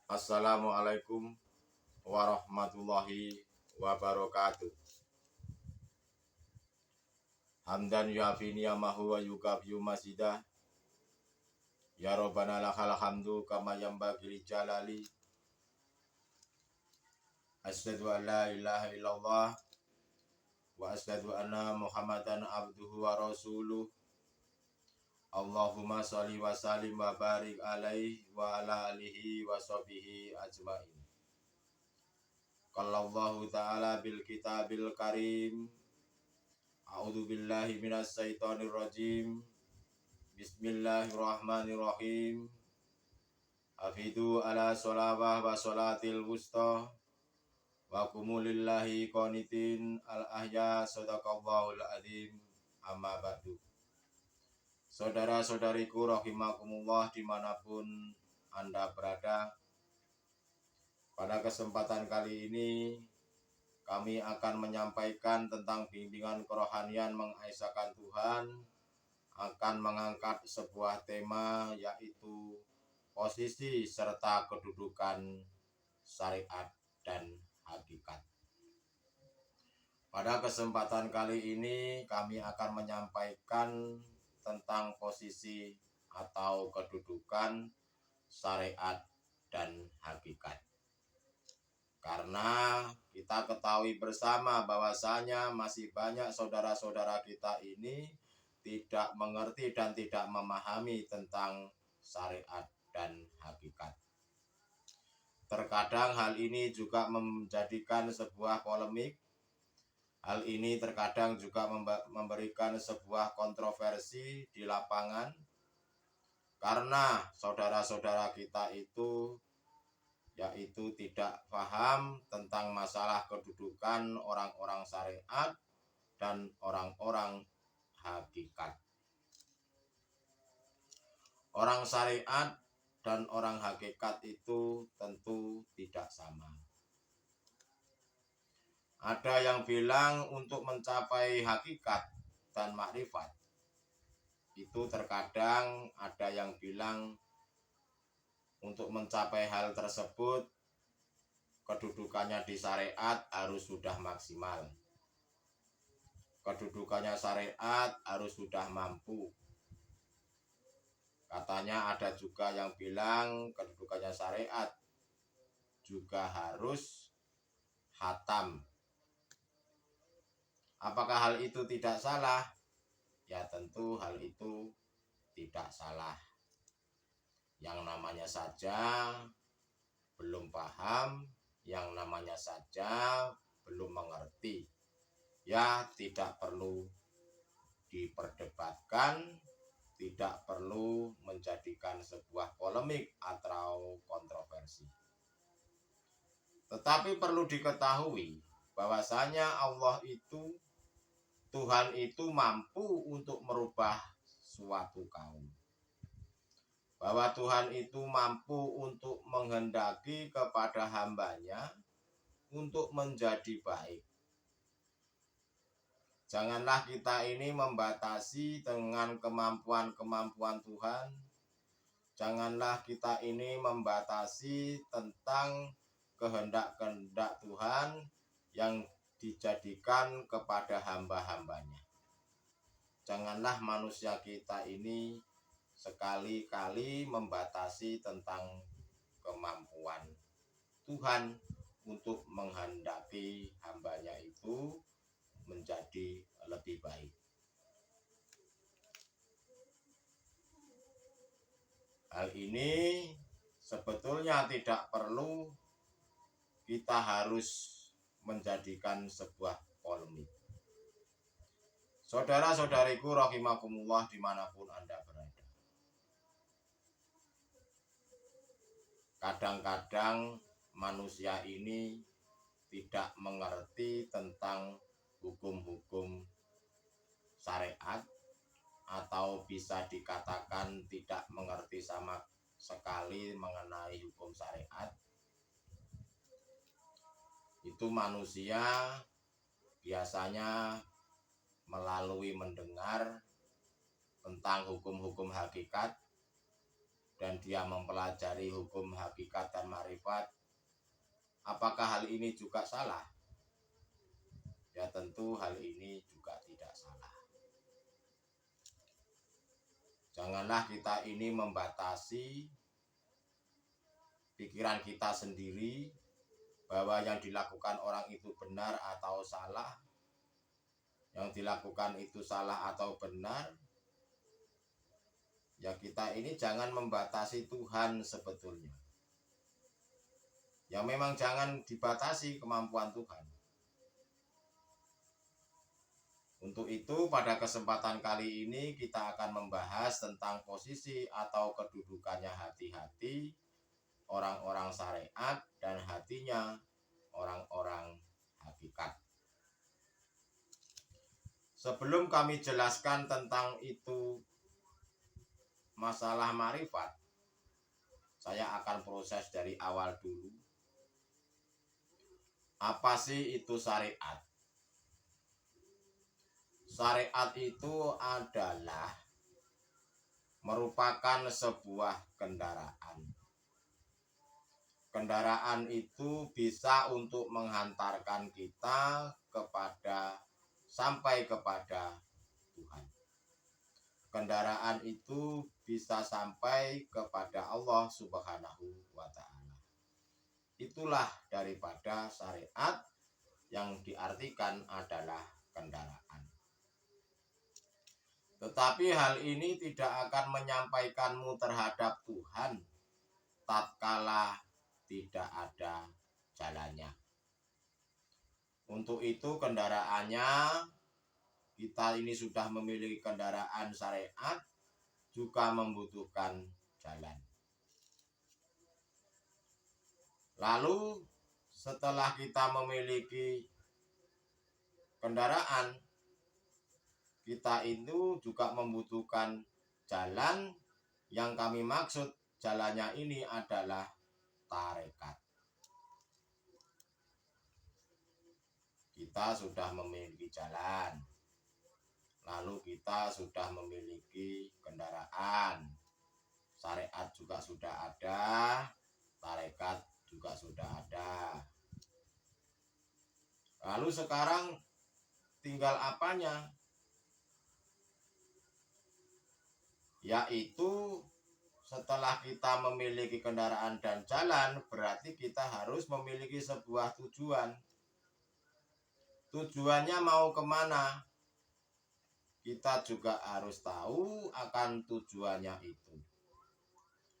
Assalamualaikum warahmatullahi wabarakatuh. Hamdan yuafi ni'amahu wa yukafi'u masidah. Ya Rabbana lakal hamdu kama yanbaghi li jalali. Asyhadu an la ilaha illallah wa asyhadu anna Muhammadan abduhu wa rasuluh. Allahumma sholli wa sallim wa barik alaihi wa ala alihi wa sahbihi ajmain. Qala Allahu ta'ala bil kitabil karim. A'udzu billahi minas syaitonir rajim. Bismillahirrahmanirrahim. Hafidu ala sholawah wa sholatil wusta wa qumu lillahi qanitin al ahya sadaqallahul adzim. Amma ba'du. Saudara-saudariku rahimakumullah dimanapun Anda berada, pada kesempatan kali ini kami akan menyampaikan tentang bimbingan kerohanian mengesahkan Tuhan, akan mengangkat sebuah tema yaitu posisi serta kedudukan syariat dan hakikat. Pada kesempatan kali ini kami akan menyampaikan tentang posisi atau kedudukan syariat dan hakikat. Karena kita ketahui bersama bahwasanya masih banyak saudara-saudara kita ini tidak mengerti dan tidak memahami tentang syariat dan hakikat. Terkadang hal ini juga menjadikan sebuah polemik. Hal ini terkadang juga memberikan sebuah kontroversi di lapangan, karena saudara-saudara kita itu yaitu tidak paham tentang masalah kedudukan orang-orang syariat dan orang-orang hakikat. Orang syariat dan orang hakikat itu tentu tidak sama. Ada yang bilang untuk mencapai hakikat dan makrifat, itu terkadang ada yang bilang untuk mencapai hal tersebut kedudukannya di syariat harus sudah maksimal. Kedudukannya syariat harus sudah mampu. Katanya ada juga yang bilang kedudukannya syariat juga harus khatam. Apakah hal itu tidak salah? Ya tentu hal itu tidak salah. Yang namanya saja belum paham, yang namanya saja belum mengerti, ya tidak perlu diperdebatkan, tidak perlu menjadikan sebuah polemik atau kontroversi. Tetapi perlu diketahui bahwasanya Allah itu, Tuhan itu mampu untuk merubah suatu kaum. Bahwa Tuhan itu mampu untuk menghendaki kepada hambanya untuk menjadi baik. Janganlah kita ini membatasi dengan kemampuan-kemampuan Tuhan. Janganlah kita ini membatasi tentang kehendak-kehendak Tuhan yang dijadikan kepada hamba-hambanya. Janganlah manusia kita ini sekali-kali membatasi tentang kemampuan Tuhan untuk menghendaki hambanya itu menjadi lebih baik. Hal ini sebetulnya tidak perlu kita harus menjadikan sebuah polemik. Saudara-saudariku rahimakumullah dimanapun Anda berada. Kadang-kadang manusia ini tidak mengerti tentang hukum-hukum syariat, atau bisa dikatakan tidak mengerti sama sekali mengenai hukum syariat. Itu manusia biasanya melalui mendengar tentang hukum-hukum hakikat dan dan dia mempelajari hukum hakikat dan marifat, apakah hal ini juga salah? Ya tentu hal ini juga tidak salah. Janganlah kita ini membatasi pikiran kita sendiri bahwa yang dilakukan orang itu benar atau salah, yang dilakukan itu salah atau benar. Ya kita ini jangan membatasi Tuhan sebetulnya. Ya memang jangan dibatasi kemampuan Tuhan. Untuk itu pada kesempatan kali ini kita akan membahas tentang posisi atau kedudukannya hati-hati orang-orang syariat dan hatinya orang-orang hakikat. Sebelum kami jelaskan tentang itu masalah marifat, saya akan proses dari awal dulu. Apa sih itu syariat? Syariat itu adalah merupakan sebuah kendaraan. Kendaraan itu bisa untuk menghantarkan kita sampai kepada Tuhan. Kendaraan itu bisa sampai kepada Allah Subhanahu wa Ta'ala. Itulah daripada syariat yang diartikan adalah kendaraan. Tetapi hal ini tidak akan menyampaikanmu terhadap Tuhan tatkala tidak ada jalannya. Untuk itu kendaraannya, kita ini sudah memiliki kendaraan syariat, juga membutuhkan jalan. Lalu setelah kita memiliki kendaraan, kita itu juga membutuhkan jalan. Yang kami maksud jalannya ini adalah tarekat. Kita sudah memiliki jalan, lalu kita sudah memiliki kendaraan, syariat juga sudah ada, tarekat juga sudah ada. Lalu sekarang tinggal apanya? Yaitu setelah kita memiliki kendaraan dan jalan, berarti kita harus memiliki sebuah tujuan. Tujuannya mau kemana? Kita juga harus tahu akan tujuannya itu.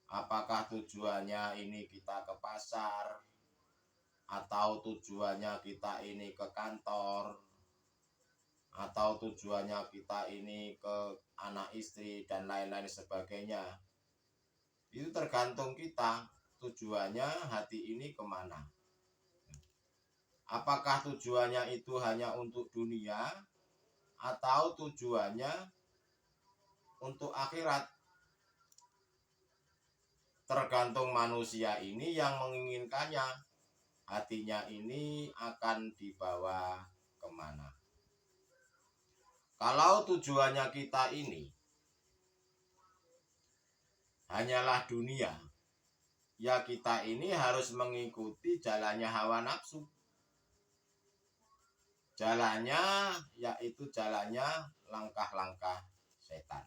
Apakah tujuannya ini kita ke pasar, atau tujuannya kita ini ke kantor, atau tujuannya kita ini ke anak istri dan lain-lain sebagainya. Itu tergantung kita, tujuannya hati ini kemana. Apakah tujuannya itu hanya untuk dunia, atau tujuannya untuk akhirat? Tergantung manusia ini yang menginginkannya, hatinya ini akan dibawa kemana. Kalau tujuannya kita ini hanyalah dunia, ya kita ini harus mengikuti jalannya hawa nafsu. Jalannya yaitu jalannya langkah-langkah setan.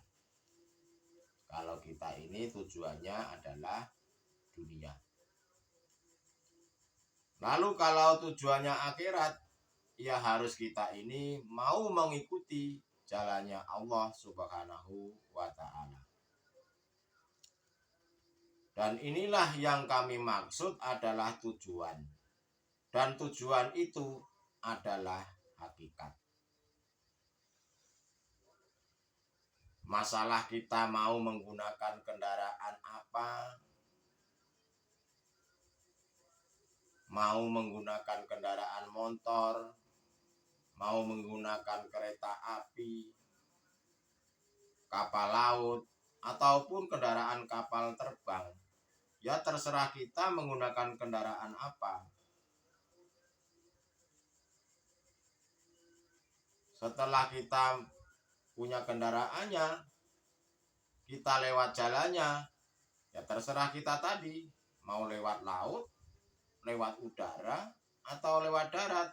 Kalau kita ini tujuannya adalah dunia. Lalu kalau tujuannya akhirat, ya harus kita ini mau mengikuti jalannya Allah Subhanahu wa Ta'ala. Dan inilah yang kami maksud adalah tujuan. Dan tujuan itu adalah hakikat. Masalah kita mau menggunakan kendaraan apa, mau menggunakan kendaraan motor, mau menggunakan kereta api, kapal laut, ataupun kendaraan kapal terbang. Ya terserah kita menggunakan kendaraan apa. Setelah kita punya kendaraannya, kita lewat jalannya, Ya terserah kita tadi, mau lewat laut, lewat udara, atau lewat darat,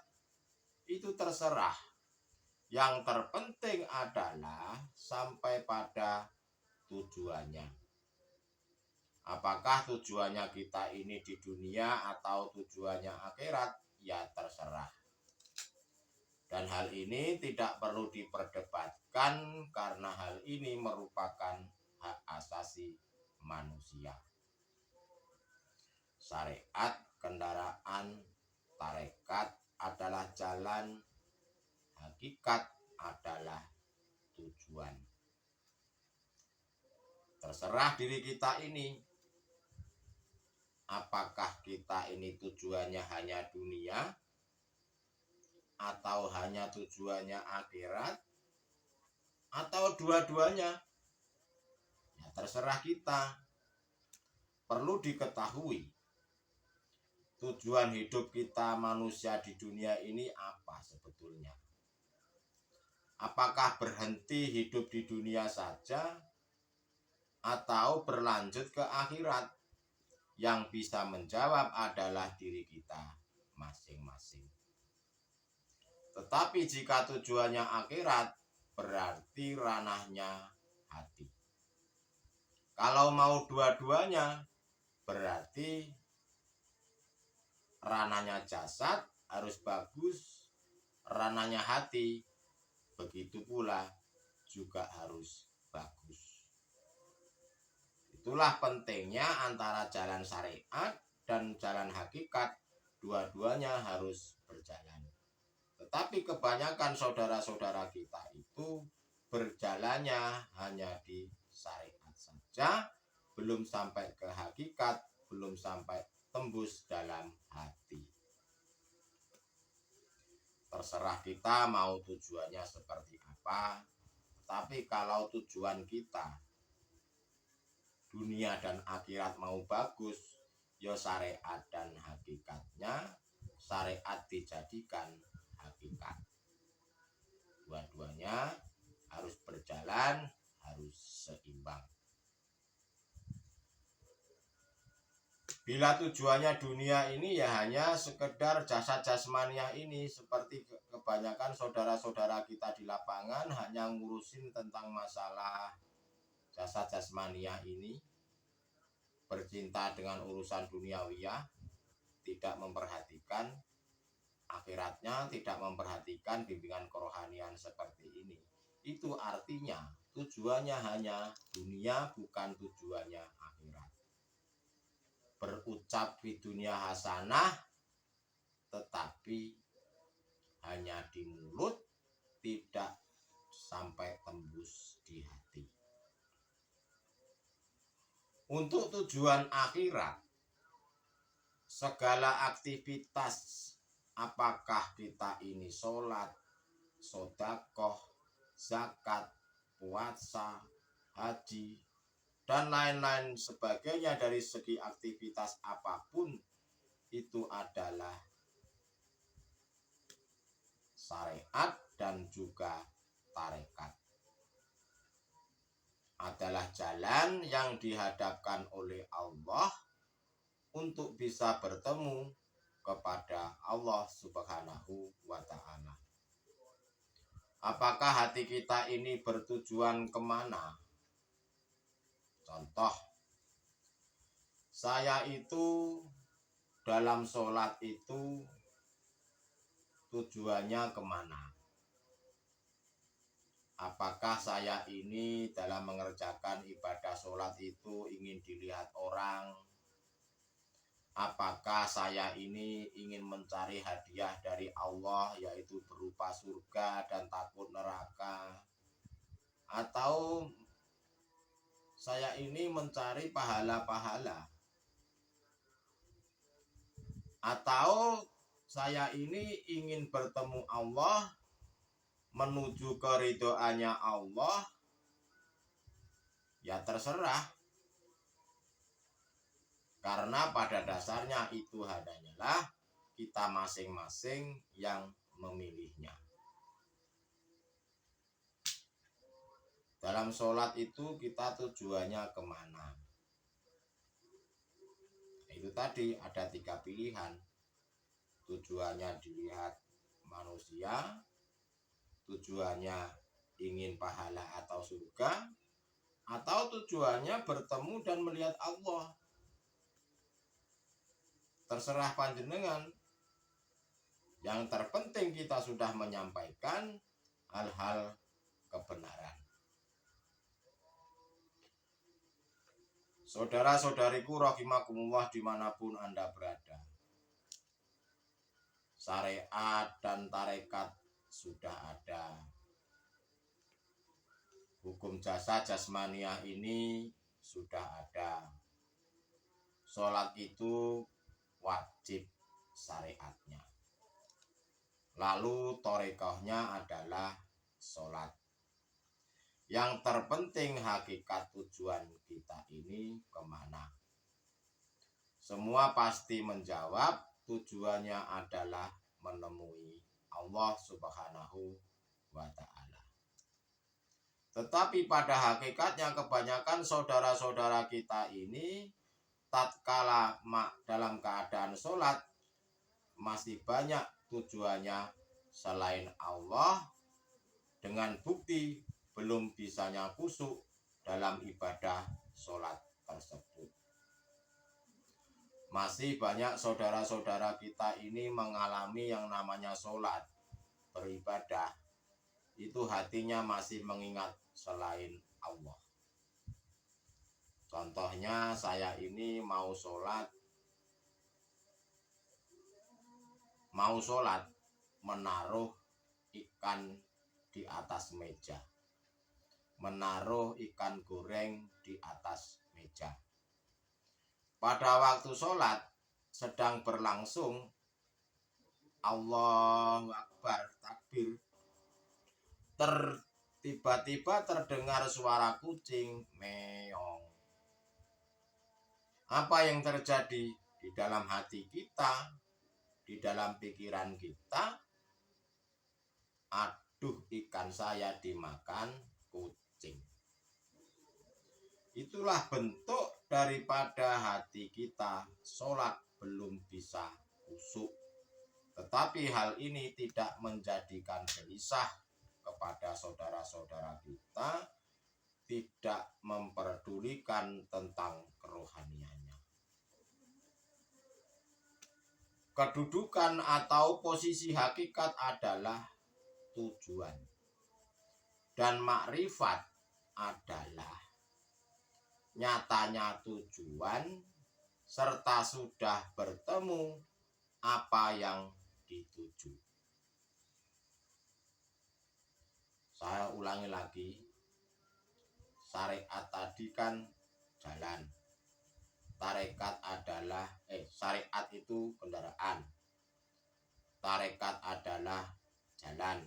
itu terserah. Yang terpenting adalah sampai pada tujuannya. Apakah tujuannya kita ini di dunia atau tujuannya akhirat, ya terserah. Dan hal ini tidak perlu diperdebatkan karena hal ini merupakan hak asasi manusia. Syariat, kendaraan, tarekat adalah jalan, hakikat adalah tujuan. Terserah diri kita ini, apakah kita ini tujuannya hanya dunia atau hanya tujuannya akhirat atau dua-duanya. Ya terserah kita. Perlu diketahui tujuan hidup kita manusia di dunia ini apa sebetulnya? Apakah berhenti hidup di dunia saja atau berlanjut ke akhirat? Yang bisa menjawab adalah diri kita masing-masing. Tetapi jika tujuannya akhirat, berarti ranahnya hati. Kalau mau dua-duanya, berarti ranahnya jasad harus bagus, ranahnya hati begitu pula juga harus bagus. Itulah pentingnya antara jalan syariat dan jalan hakikat, dua-duanya harus berjalan. Tetapi kebanyakan saudara-saudara kita itu berjalannya hanya di syariat saja, belum sampai ke hakikat, belum sampai tembus dalam hati. Terserah kita mau tujuannya seperti apa, tapi kalau tujuan kita dunia dan akhirat mau bagus, ya syariat dan hakikatnya, syariat dijadikan hakikat. Dua-duanya harus berjalan, harus seimbang. Bila tujuannya dunia ini ya hanya sekedar jasad jasmaniah ini, seperti kebanyakan saudara-saudara kita di lapangan hanya ngurusin tentang masalah jasad jasmaniah ini, bercinta dengan urusan duniawiyah, tidak memperhatikan akhiratnya, tidak memperhatikan bimbingan kerohanian seperti ini. Itu artinya tujuannya hanya dunia, bukan tujuannya akhirat. Berucap di dunia hasanah, tetapi hanya di mulut, tidak sampai tembus di hati. Untuk tujuan akhirat, segala aktivitas, apakah kita ini sholat, sedekah, zakat, puasa, haji, dan lain-lain sebagainya, dari segi aktivitas apapun, itu adalah syariat dan juga tarekat. Adalah jalan yang dihadapkan oleh Allah untuk bisa bertemu kepada Allah Subhanahu wa Ta'ala. Apakah hati kita ini bertujuan kemana? Contoh, saya itu dalam sholat itu tujuannya kemana? Apakah saya ini dalam mengerjakan ibadah sholat itu ingin dilihat orang? Apakah saya ini ingin mencari hadiah dari Allah, yaitu berupa surga dan takut neraka? Atau saya ini mencari pahala-pahala? Atau saya ini ingin bertemu Allah, menuju keridhoannya Allah? Ya terserah. Karena pada dasarnya itu hanyalah kita masing-masing yang memilihnya. Dalam sholat itu kita tujuannya kemana? tadi ada 3 pilihan. Tujuannya dilihat manusia, tujuannya ingin pahala atau surga, atau tujuannya bertemu dan melihat Allah. Terserah panjenengan. Yang terpenting kita sudah menyampaikan hal-hal kebenaran. Saudara-saudariku rahimakumullah dimanapun Anda berada, syariat dan tarekat sudah ada. Hukum jasa jasmaniah ini sudah ada. Sholat itu wajib syariatnya. Lalu torekohnya adalah sholat. Yang terpenting hakikat tujuan kita ini kemana? Semua pasti menjawab tujuannya adalah menemui Allah Subhanahu wa Ta'ala. Tetapi pada hakikatnya kebanyakan saudara-saudara kita ini tatkala dalam keadaan sholat masih banyak tujuannya selain Allah, dengan bukti belum bisanya khusyuk dalam ibadah sholat tersebut. Masih banyak saudara-saudara kita ini mengalami yang namanya sholat, beribadah, itu hatinya masih mengingat selain Allah. Contohnya saya ini mau sholat menaruh ikan di atas meja, menaruh ikan goreng di atas meja. Pada waktu sholat sedang berlangsung, Allahu Akbar, takbir, tiba-tiba terdengar suara kucing meong. Apa yang terjadi di dalam hati kita, di dalam pikiran kita? Aduh, ikan saya dimakan kucing. Itulah bentuk daripada hati kita sholat belum bisa khusyuk. Tetapi hal ini tidak menjadikan gelisah kepada saudara-saudara kita, tidak memperdulikan tentang kerohaniannya. Kedudukan atau posisi hakikat adalah tujuan, dan makrifat adalah nyatanya tujuan serta sudah bertemu apa yang dituju. Saya ulangi lagi, syariat tadi kan jalan, tarekat adalah syariat itu kendaraan, tarekat adalah jalan,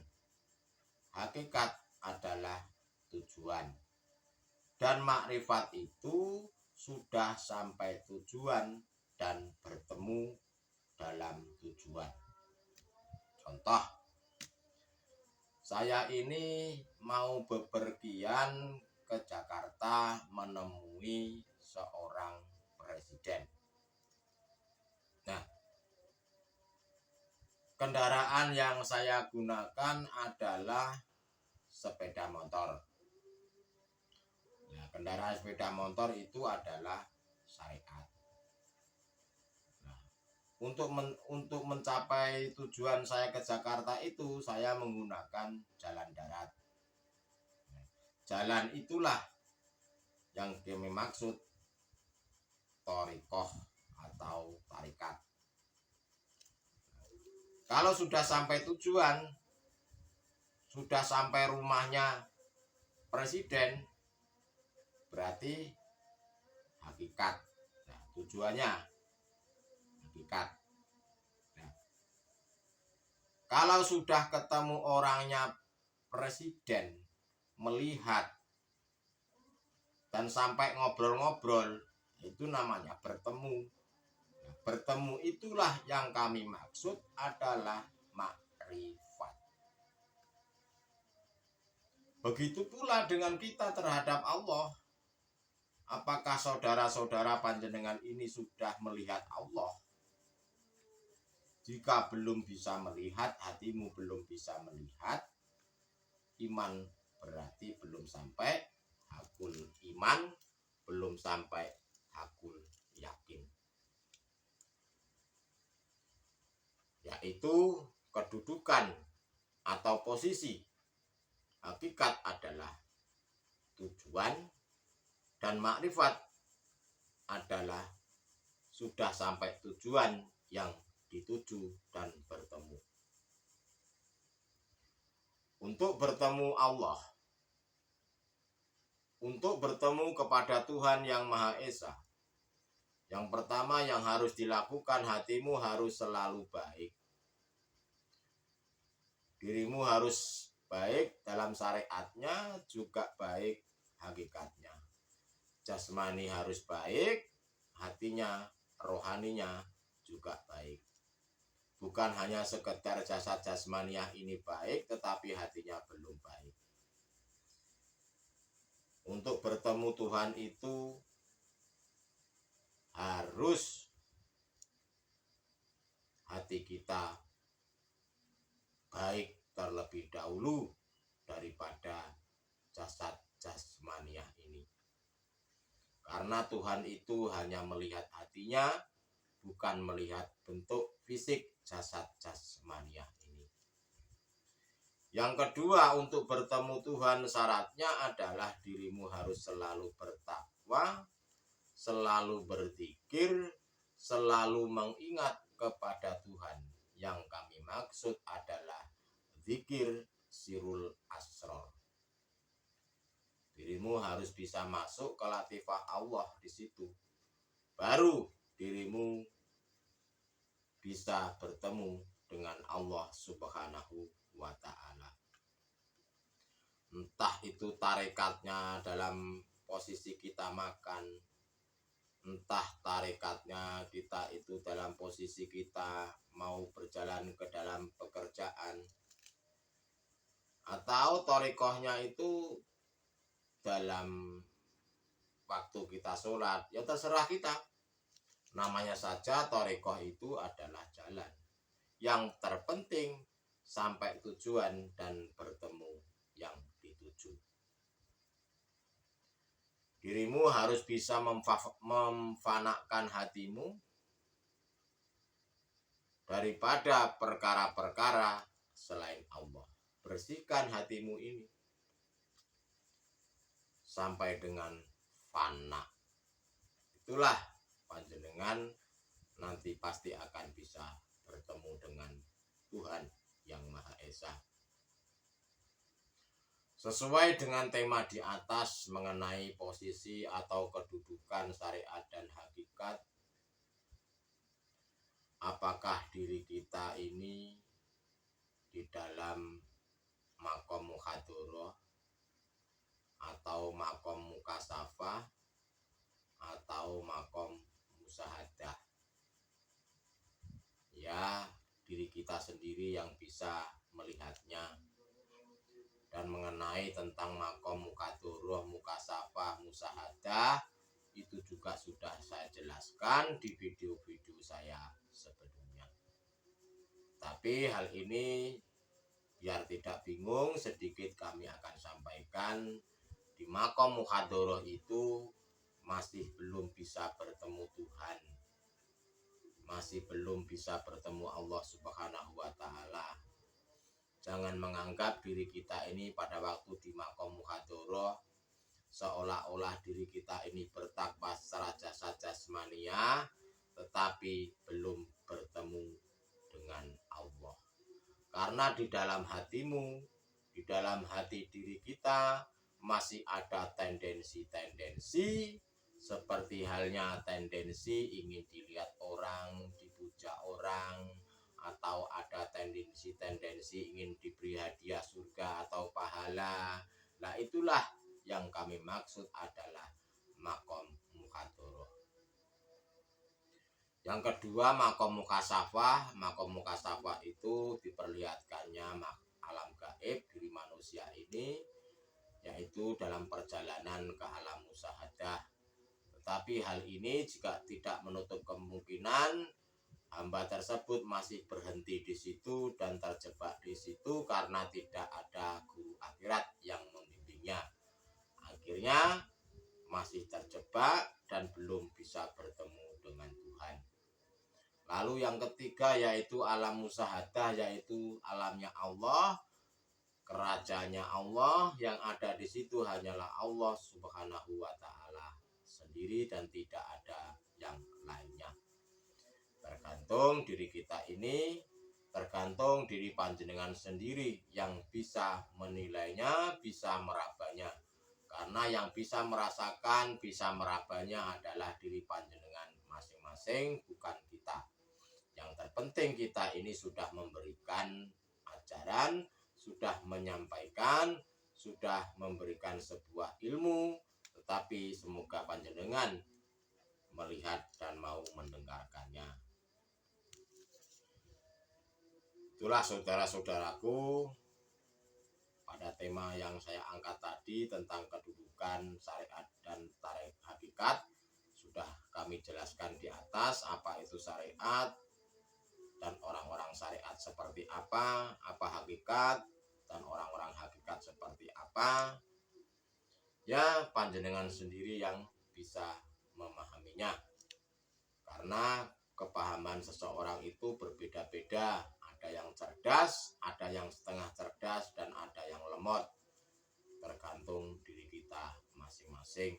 hakikat adalah tujuan, dan makrifat itu sudah sampai tujuan dan bertemu dalam tujuan. Contoh, saya ini mau bepergian ke Jakarta menemui seorang presiden. Nah, kendaraan yang saya gunakan adalah sepeda motor. Nah, kendaraan sepeda motor itu adalah syariat. Nah, untuk mencapai tujuan saya ke Jakarta itu, saya menggunakan jalan darat. Nah, jalan itulah yang kami maksud thariqah atau tarikat. Kalau sudah sampai tujuan, sudah sampai rumahnya presiden, berarti hakikat. Nah, tujuannya hakikat. Nah, kalau sudah ketemu orangnya presiden, melihat dan sampai ngobrol-ngobrol, itu namanya bertemu. Nah, bertemu itulah yang kami maksud adalah makrifat. Begitu pula dengan kita terhadap Allah. Apakah saudara-saudara panjenengan ini sudah melihat Allah? Jika belum bisa melihat, hatimu belum bisa melihat, iman berarti belum sampai hakul iman, belum sampai hakul yakin. Yaitu kedudukan atau posisi. Hakikat adalah tujuan dan makrifat adalah sudah sampai tujuan yang dituju dan bertemu. Untuk bertemu Allah, untuk bertemu kepada Tuhan yang Maha Esa, yang pertama yang harus dilakukan, hatimu harus selalu baik. Dirimu harus baik dalam syariatnya, juga baik hakikatnya. Jasmani harus baik, hatinya, rohaninya juga baik. Bukan hanya sekedar jasad jasmaniah ini baik, tetapi hatinya belum baik. Untuk bertemu Tuhan itu harus hati kita baik terlebih dahulu daripada jasad jasmaniah ini. Karena Tuhan itu hanya melihat hatinya, bukan melihat bentuk fisik jasad jasmaniah ini. Yang kedua, untuk bertemu Tuhan syaratnya adalah dirimu harus selalu bertakwa, selalu berzikir, selalu mengingat kepada Tuhan. Yang kami maksud adalah zikir sirul asror. Dirimu harus bisa masuk ke latifah Allah di situ. Baru dirimu bisa bertemu dengan Allah Subhanahu wa ta'ala. Entah itu tarekatnya dalam posisi kita makan, entah tarekatnya kita itu dalam posisi kita mau berjalan ke dalam pekerjaan, atau tarekohnya itu dalam waktu kita sholat, ya terserah kita. Namanya saja tarekoh itu adalah jalan. Yang terpenting sampai tujuan dan bertemu yang dituju. Dirimu harus bisa memfanakan hatimu daripada perkara-perkara selain Allah. Bersihkan hatimu ini sampai dengan fana. Itulah panjenengan nanti pasti akan bisa bertemu dengan Tuhan yang Maha Esa. Sesuai dengan tema di atas mengenai posisi atau kedudukan syariat dan hakikat, apakah diri kita ini di dalam makom muhadoroh atau makom mukasafah atau makom musahadah? Ya, diri kita sendiri yang bisa melihatnya. Dan mengenai tentang makom mukadoroh, mukasafah, musahadah, itu juga sudah saya jelaskan di video-video saya sebelumnya. Tapi hal ini biar tidak bingung, sedikit kami akan sampaikan. Di makom mukadoroh itu masih belum bisa bertemu Tuhan, masih belum bisa bertemu Allah Subhanahu wa ta'ala. Jangan menganggap diri kita ini pada waktu di makom muhadoroh seolah-olah diri kita ini bertakwa secara jasad jasmania, tetapi belum bertemu dengan Allah. Karena di dalam hatimu, di dalam hati diri kita masih ada tendensi-tendensi, seperti halnya tendensi ingin dilihat orang, dipuja orang, atau ada tendensi-tendensi ingin diberi hadiah surga atau pahala. Nah, itulah yang kami maksud adalah makom muhadoroh. Yang kedua, makom mukasafah. Makom mukasafah itu diperlihatkannya alam gaib diri manusia ini, yaitu dalam perjalanan ke alam musahadah. Tetapi hal ini juga tidak menutup kemungkinan hamba tersebut masih berhenti di situ dan terjebak di situ karena tidak ada guru akhirat yang membimbingnya. Akhirnya masih terjebak dan belum bisa bertemu dengan Tuhan. Lalu yang ketiga yaitu alam musyahadah, yaitu alamnya Allah, kerajaannya Allah. Yang ada di situ hanyalah Allah Subhanahu wa Ta'ala sendiri dan tidak ada yang lainnya. Tergantung diri kita ini, tergantung diri panjenengan sendiri yang bisa menilainya, bisa merabanya. Karena yang bisa merasakan, bisa merabanya adalah diri panjenengan masing-masing, bukan kita. Yang terpenting kita ini sudah memberikan ajaran, sudah menyampaikan, sudah memberikan sebuah ilmu, tetapi semoga panjenengan melihat dan mau mendengarkannya. Itulah saudara-saudaraku, pada tema yang saya angkat tadi tentang kedudukan syariat dan tarik hakikat, sudah kami jelaskan di atas apa itu syariat dan orang-orang syariat seperti apa hakikat, dan orang-orang hakikat seperti apa. Ya, panjenengan sendiri yang bisa memahaminya. Karena kepahaman seseorang itu berbeda-beda. Ada yang cerdas, ada yang setengah cerdas, dan ada yang lemot. Tergantung diri kita masing-masing.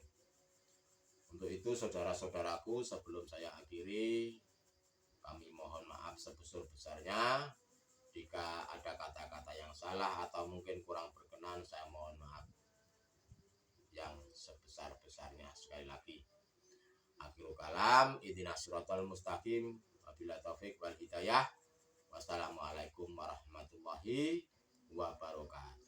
Untuk itu saudara-saudaraku, sebelum saya akhiri, kami mohon maaf sebesar-besarnya. Jika ada kata-kata yang salah atau mungkin kurang berkenan, saya mohon maaf yang sebesar-besarnya. Sekali lagi, akhirul kalam, ihdinas siratal mustaqim, wabillahi taufik wal hidayah. Wassalamualaikum warahmatullahi wabarakatuh.